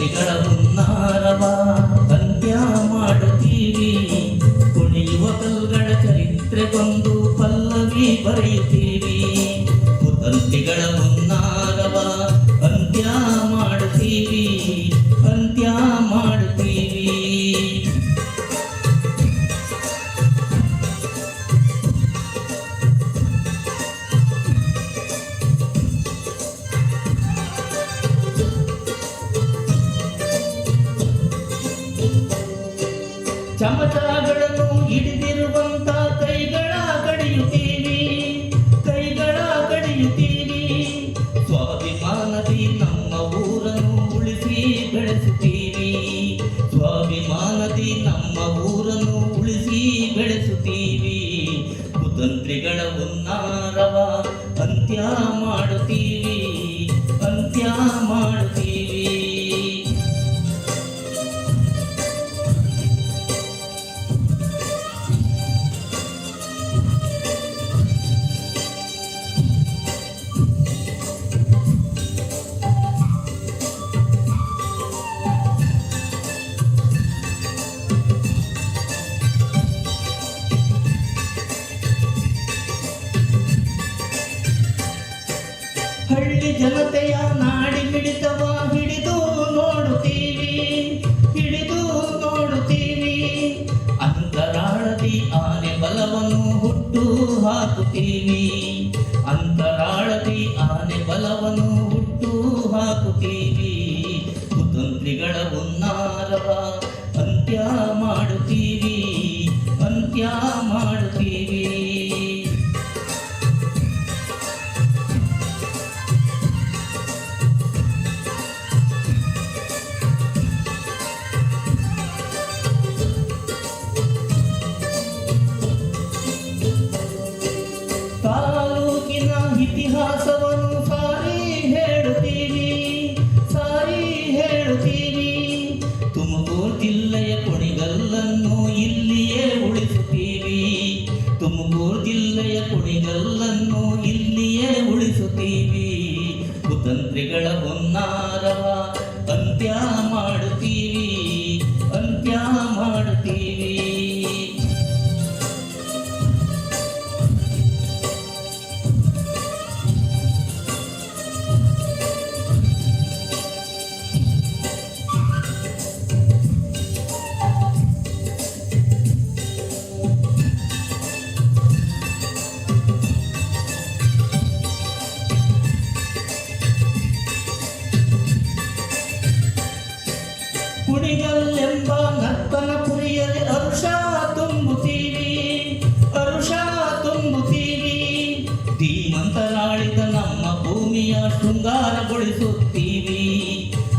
ಕುತಂತ್ರಿಗಳ ಹುನ್ನಾರವ ಅಂತ್ಯ ಮಾಡುತ್ತೀವಿ. ಕುಣಿಯುವ ಕಲ್ಗಳ ಚರಿತ್ರೆಗೊಂದು ಪಲ್ಲವಿ ಬರೆಯುತ್ತೀವಿ. ಕುತಂತ್ರಿಗಳ ಹುನ್ನಾರವ ಅಂತ್ಯ ಮಾಡುತ್ತೀವಿ, ಅಂತ್ಯ ಮಾಡುತ್ತೀವಿ. ಚಮಚಗಳನ್ನು ಹಿಡಿದಿರುವಂತ ಕೈಗಳ ಕಡಿಯುತ್ತೀವಿ, ಕೈಗಳ ಕಡಿಯುತ್ತೀವಿ. ಸ್ವಾಭಿಮಾನದಿ ನಮ್ಮ ಊರನ್ನು ಉಳಿಸಿ ಬೆಳೆಸುತ್ತೀವಿ, ಸ್ವಾಭಿಮಾನದಿ ನಮ್ಮ ಊರನ್ನು ಉಳಿಸಿ ಬೆಳೆಸುತ್ತೀವಿ. ಕುತಂತ್ರಿಗಳ ಹುನ್ನಾರವ ಅಂತ್ಯ ಮಾಡುತ್ತೀವಿ, ಅಂತ್ಯ ಮಾಡುತ್ತೀವಿ. ಹಳ್ಳಿ ಜನತೆಯ ನಾಡಿ ಮಿಡಿತವ ಹಿಡಿದು ನೋಡುತ್ತೀವಿ, ಹಿಡಿದು ನೋಡುತ್ತೀವಿ. ಅಂತರಾಳದಿ ಆನೆ ಬಲವನ್ನು ಹುಟ್ಟು ಹಾಕುತ್ತೀವಿ, ಅಂತರಾಳದಿ ಆನೆ ಬಲವನ್ನು ಹುಟ್ಟು ಹಾಕುತ್ತೀವಿ. ಕುತಂತ್ರಿಗಳ ಹುನ್ನಾರವ ಅಂತ್ಯ ಮಾಡುತ್ತೀವಿ, ಅಂತ್ಯ ಮಾಡುತ್ತೀವಿ. ತಾಲೂಕಿನ ಇತಿಹಾಸವನ್ನು ಸಾರಿ ಹೇಳುತ್ತೀವಿ, ಸಾರಿ ಹೇಳುತ್ತೀವಿ. ತುಮಕೂರು ಜಿಲ್ಲೆಯ ಕುಣಿಗಲ್ಲನ್ನು ಇಲ್ಲಿಯೇ ಉಳಿಸುತ್ತೀವಿ, ತುಮಕೂರು ಜಿಲ್ಲೆಯ ಕುಣಿಗಲ್ಲನ್ನು ಇಲ್ಲಿಯೇ ಉಳಿಸುತ್ತೀವಿ. ಕುತಂತ್ರಿಗಳ ಹುನ್ನಾರವ ಅಂತ್ಯ ಮಾಡುತ್ತೀವಿ, ಅಂತ್ಯ ಮಾಡುತ್ತೀವಿ. ಕುಣಿಗಲ್ಲೆಂಬ ನರ್ತನ ಪುರಿಯಲ್ಲಿ ಹರುಷ ತುಂಬುತ್ತೀವಿ, ಹರುಷ ತುಂಬುತ್ತೀವಿ. ಧೀಮಂತರಾಳಿದ ನಮ್ಮ ಭೂಮಿಯ ಶೃಂಗಾರಗೊಳಿಸುತ್ತೀವಿ,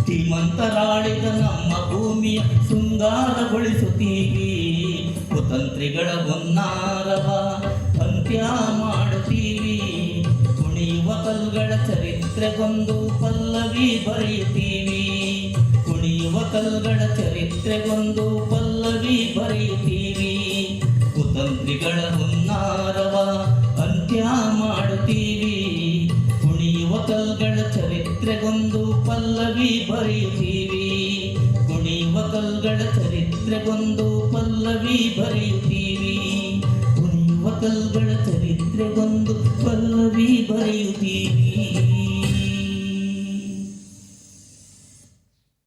ಧೀಮಂತರಾಳಿದ ನಮ್ಮ ಭೂಮಿಯ ಶೃಂಗಾರಗೊಳಿಸುತ್ತೀವಿ. ಕುತಂತ್ರಿಗಳ ಹುನ್ನಾರವ ಅಂತ್ಯ ಮಾಡುತ್ತೀವಿ. ಕುಣಿಯುವ ಕಲ್ಗಳ ಚರಿತ್ರೆಗೊಂದು ಪಲ್ಲವಿ ಬರೆಯುತ್ತೀವಿ, ಕುಣಿಯುವ ಕಲ್ಗಳ ಚರಿತ್ರೆಗೊಂದು ಪಲ್ಲವಿ ಬರೆಯುತ್ತೀವಿ. ಕುತಂತ್ರಿಗಳ ಹುನ್ನಾರವ ಅಂತ್ಯ ಮಾಡುತ್ತೀವಿ. ಕುಣಿಯುವ ಕಲ್ಗಳ ಚರಿತ್ರೆಗೊಂದು ಪಲ್ಲವಿ ಬರೆಯುತ್ತೀವಿ, ಕುಣಿಯುವ ಕಲ್ಗಳ ಚರಿತ್ರೆಗೊಂದು ಪಲ್ಲವಿ ಬರೆಯುತ್ತೀವಿ. ಕುಣಿಯುವ ಕಲ್ಗಳ ಚರಿತ್ರೆಗೊಂದು ಪಲ್ಲವಿ ಬರೆಯುತ್ತೀವಿ.